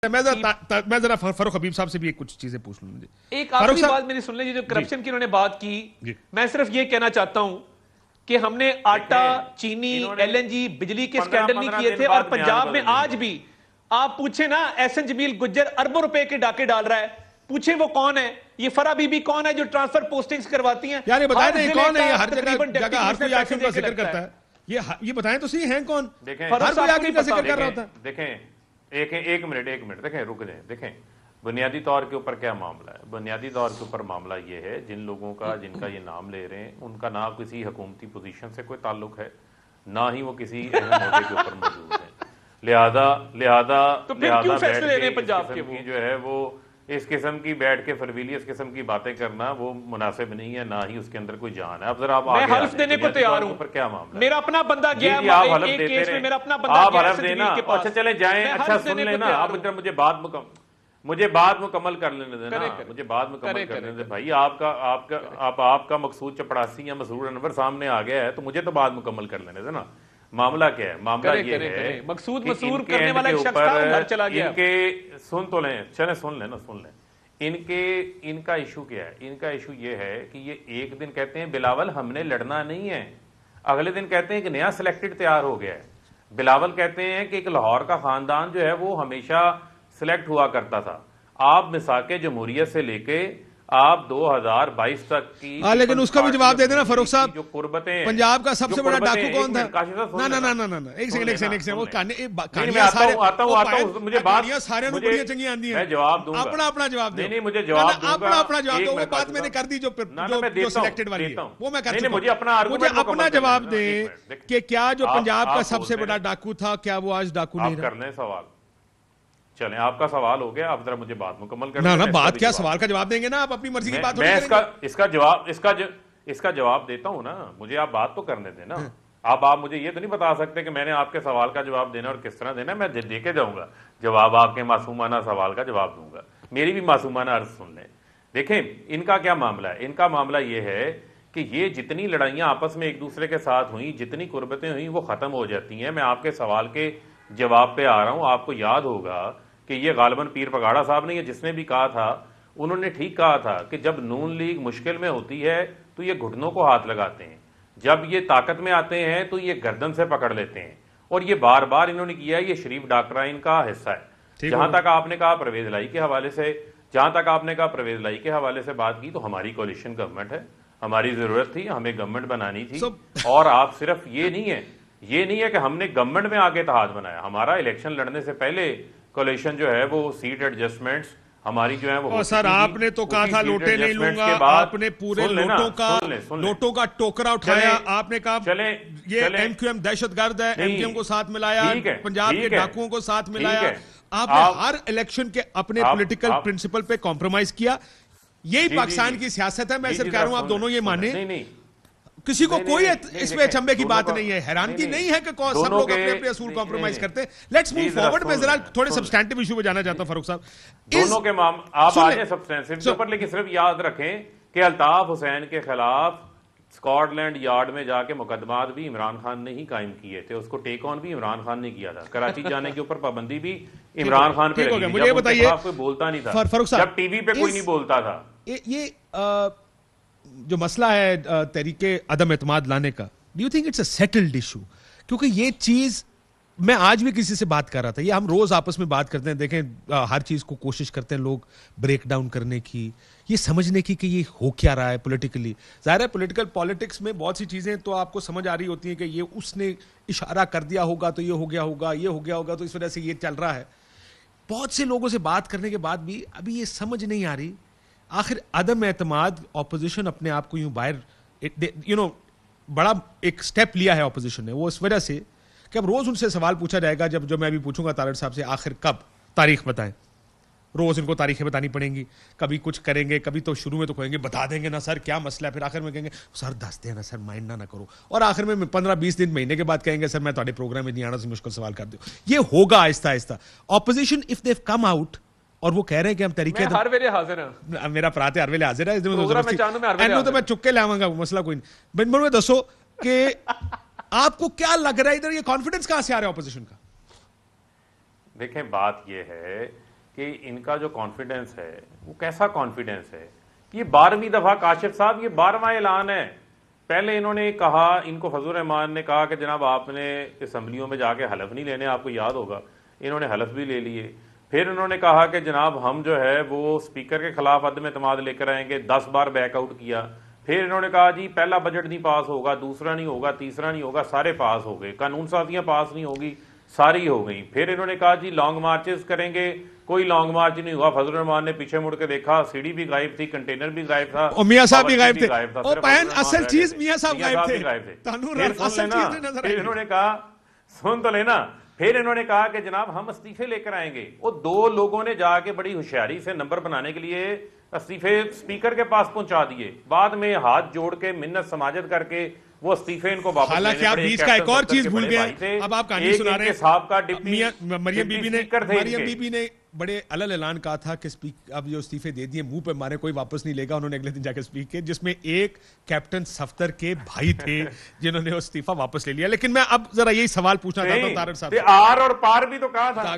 मैं जरा फारूक हबीब साहब से भी कुछ चीजें पूछ लूं। मुझे एक आखिरी बात मेरी सुन लीजिए, जो करप्शन की उन्होंने बात की, मैं सिर्फ ये कहना चाहता हूं कि हमने आटा, चीनी, एलएनजी, बिजली के स्कैंडल नहीं किए थे। और पंजाब में आज भी आप पूछे ना, एहसन जमील गुज्जर अरबों रुपए के डाके डाल रहा है, पूछे वो कौन है, ये फरा बीबी कौन है जो ट्रांसफर पोस्टिंग्स करवाती हैं? यार ये बताएं नहीं कौन है, ये हर जगह हर कोई आके उनका जिक्र करता है। ये बताएं तो सही हैं कौन? हर कोई आके उनका जिक्र कर रहा होता है। देखें एक मिनट देखें, रुक जाए। देखें बुनियादी तौर के ऊपर क्या मामला है। बुनियादी तौर के ऊपर मामला ये है, जिन लोगों का जिनका ये नाम ले रहे हैं उनका ना किसी हुकूमती पोजीशन से कोई ताल्लुक है, ना ही वो किसी अहम ओहदे के ऊपर मौजूद है। लिहाजा तो फिर क्यों फैसले ले रहे हैं पंजाब के? जो है वो इस किस्म की बैठ के फरवीलियस किस्म की बातें करना वो मुनासिब नहीं है, ना ही उसके अंदर कोई जान है। अब जरा आप मैं हल्फ देने को तैयार हूं। पर क्या मामला? मेरा अपना बंदा गया, आप हल्फ देते रहे, मेरा अपना बंदा आप हल्फ देना। अच्छा चले जाएं, अच्छा सुन लेना। आप मुझे बात मुकम्मल कर लेने देना, मुझे बात मुकम्मल करने दे भाई। आपका मकसूद चपड़ासी या मसरूर अनवर सामने आ गया है, तो मुझे तो बात मुकम्मल कर लेने देना। मामला क्या है? मामला ये है मकसूद मसूर करने वाला एक शख्स था, वो घर चला गया। इनके सुन तो लें, चले सुन लें। इनका इशू क्या है? इनका इशू ये है कि ये एक दिन कहते हैं बिलावल हमने लड़ना नहीं है, अगले दिन कहते हैं कि नया सिलेक्टेड तैयार हो गया है। बिलावल कहते हैं कि एक लाहौर का खानदान जो है वो हमेशा सिलेक्ट हुआ करता था। आप मिसाके जमहूरियत से लेके आप 2022 तक की, लेकिन उसका भी जवाब दे देना फारूक साहब। जो कुर्बतें, पंजाब का सबसे बड़ा डाकू कौन था? ना एक सेकंड वो कहानियां सारे मुझे बात सारे बड़ियां चंगी आंदी हैं। मैं जवाब दूंगा, अपना जवाब दे। नहीं मुझे जवाब दूंगा, अपना जवाब दो। वो बात मैंने कर दी जो सिलेक्टेड वाली है, वो मैं कर चुका। मुझे अपना जवाब दे कि क्या जो पंजाब का सबसे बड़ा डाकू था, क्या वो आज डाकू नहीं रहा? करने सवाल चलें, आपका सवाल हो गया। आप जरा मुझे बात मुकम्मल करना। ना बात क्या, सवाल का जवाब देंगे ना आप, अपनी मर्जी की बात। मैं इसका जवाब देता हूं ना, मुझे आप बात तो करने देना। आप मुझे ये तो नहीं बता सकते कि मैंने आपके सवाल का जवाब देना और किस तरह देना। मैं दे के जाऊंगा जवाब, आपके मासूमाना सवाल का जवाब दूंगा। मेरी भी मासूमाना अर्ज सुन लें। देखें इनका क्या मामला है। इनका मामला ये है कि ये जितनी लड़ाइयां आपस में एक दूसरे के साथ हुई, जितनी कुर्बतें हुई, वो खत्म हो जाती हैं। मैं आपके सवाल के जवाब पे आ रहा हूं। आपको याद होगा कि ये गालिबन पीर पगाड़ा साहब ने ये जिसने भी कहा था, उन्होंने ठीक कहा था कि जब नून लीग मुश्किल में होती है तो ये घुटनों को हाथ लगाते हैं, जब ये ताकत में आते हैं तो ये गर्दन से पकड़ लेते हैं। और ये बार बार इन्होंने किया। ये शरीफ डॉक्टराइन का हिस्सा है। जहां तक आपने कहा परवेज लाई के हवाले से, बात की, तो हमारी कोलिशन गवर्नमेंट है, हमारी जरूरत थी, हमें गवर्नमेंट बनानी थी। और आप सिर्फ ये नहीं है कि हमने गवर्नमेंट में आके इत्तेहाद बनाया। हमारा इलेक्शन लड़ने से पहले कोलिशन जो है वो सीट एडजस्टमेंट्स हमारी जो है वो। सर आपने तो कहा था लोटे नहीं लूंगा, आपने पूरे लोटों का टोकरा उठाया। आपने कहा ये एमक्यूएम दहशतगर्द है, एमक्यूएम को साथ मिलाया, पंजाब के डाकुओं को साथ मिलाया। आपने हर इलेक्शन के अपने पॉलिटिकल प्रिंसिपल पे कॉम्प्रोमाइज किया। यही पाकिस्तान की सियासत है। मैं सिर्फ कह रहा हूं आप दोनों ये माने, किसी को कोई इसमें अचंभे की बात नहीं है, हैरानगी नहीं है कि सब लोग अपने अपने असूल कॉम्प्रोमाइज करते हैं। Let's move forward. मैं जरा थोड़े सब्सटैंटिव इशू पे जाना चाहता हूं फारूक साहब। दोनों के आप आ जाए सब्सटेंसिव के ऊपर, लेकिन सिर्फ याद रखें कि अल्ताफ हुसैन के खिलाफ स्कॉटलैंड यार्ड में जाके मुकदमात भी इमरान खान ने ही कायम किए थे। उसको टेक ऑन भी इमरान खान ने किया था। कराची जाने के ऊपर पाबंदी भी इमरान खान पे लगी थी। मुझे बताइए, कोई बोलता नहीं था फारूक साहब, जब टीवी पे कोई नहीं बोलता था। ये जो मसला है तरीके अदम एतमाद लाने का, do you think it's a settled issue? क्योंकि ये चीज मैं आज भी किसी से बात कर रहा था, ये हम रोज आपस में बात करते हैं। देखें हर चीज को कोशिश करते हैं लोग ब्रेक डाउन करने की, ये समझने की कि ये हो क्या रहा है पॉलिटिकली। जाहिर है पॉलिटिकल पॉलिटिक्स में बहुत सी चीजें तो आपको समझ आ रही होती हैं कि ये उसने इशारा कर दिया होगा तो ये हो गया होगा, ये हो गया होगा तो इस वजह से ये चल रहा है। बहुत से लोगों से बात करने के बाद भी अभी ये समझ नहीं आ रही आखिर अदम एतमाद। ऑपोजिशन अपने आप को यूं बाहर बड़ा एक स्टेप लिया है ऑपोजिशन ने, वो इस वजह से कि अब रोज उनसे सवाल पूछा जाएगा। जो मैं अभी पूछूंगा तारड़ साहब से, आखिर कब तारीख बताएं, रोज इनको तारीखें बतानी पड़ेंगी। कभी कुछ करेंगे, कभी तो शुरू में तो कहेंगे बता देंगे ना सर क्या मसला है, फिर आखिर में कहेंगे सर दस देना सर, माइंड ना करो, और आखिर में 15-20 दिन महीने के बाद कहेंगे सर मैं तुम्हारे प्रोग्राम में नहीं आना, से मुश्किल सवाल कर दो। ये होगा Aahista Aahista. Opposition if they come out और वो कह रहे हैं कि हम तरीके हर वेले हाजिर हैं, मेरा प्राते हर वेले हाजिर है, तो मैं चुपके लाऊंगा, मसला कोई नहीं। मुझे दसो कि आपको क्या लग रहा है इधर, ये कॉन्फिडेंस कहां से आ रहा है ऑपोजिशन का? देखें बात ये है कि इनका जो कॉन्फिडेंस है वो कैसा कॉन्फिडेंस है। ये 12वीं दफा काशिफ साहब, ये 12वां ऐलान है। पहले इन्होंने कहा, इनको फजल रहमान ने कहा कि जनाब आपने असम्बलियों में जाके हलफ नहीं लेने, आपको याद होगा, इन्होंने हलफ भी ले लिए। फिर उन्होंने कहा कि जनाब हम जो है वो स्पीकर के खिलाफ अदम एतमाद लेकर आएंगे, 10 बार बैकआउट किया। फिर इन्होंने कहा जी पहला बजट नहीं पास होगा, दूसरा नहीं होगा, तीसरा नहीं होगा, सारे पास हो गए। कानून साजियां पास नहीं होगी, सारी हो गई। फिर इन्होंने कहा जी लॉन्ग मार्चेस करेंगे, कोई लॉन्ग मार्च नहीं हुआ। फजल रहमान ने पीछे मुड़ के देखा, सीढ़ी भी गायब थी, कंटेनर भी गायब था, और मियां साहब भी गायब थे। था, ओ पहन असल चीज मियां साहब गायब थे। फिर इन्होंने कहा सुन तो लेना, फिर इन्होंने कहा कि जनाब हम इस्तीफे लेकर आएंगे। वो 2 लोगों ने जाके बड़ी होशियारी से नंबर बनाने के लिए इस्तीफे स्पीकर के पास पहुंचा दिए। बाद में हाथ जोड़ के मिन्नत समाजत करके वो इस्तीफे इनको वापस, हालांकि आप बीच का एक और चीज भूल गए। अब आप कहानी सुना रहे हैं। मरियम बीबी ने बड़े अलग ऐलान कहा था कि अब जो इस्तीफे दे दिए मुंह पे मारे, कोई वापस नहीं लेगा। उन्होंने अगले दिन जाकर स्पीक किया, जिसमें एक कैप्टन सफ्तर के भाई थे जिन्होंने इस्तीफा वापस ले लिया। लेकिन मैं अब जरा यही सवाल पूछना चाहता हूं तारड़ साहब, आर और पार भी तो कहा था।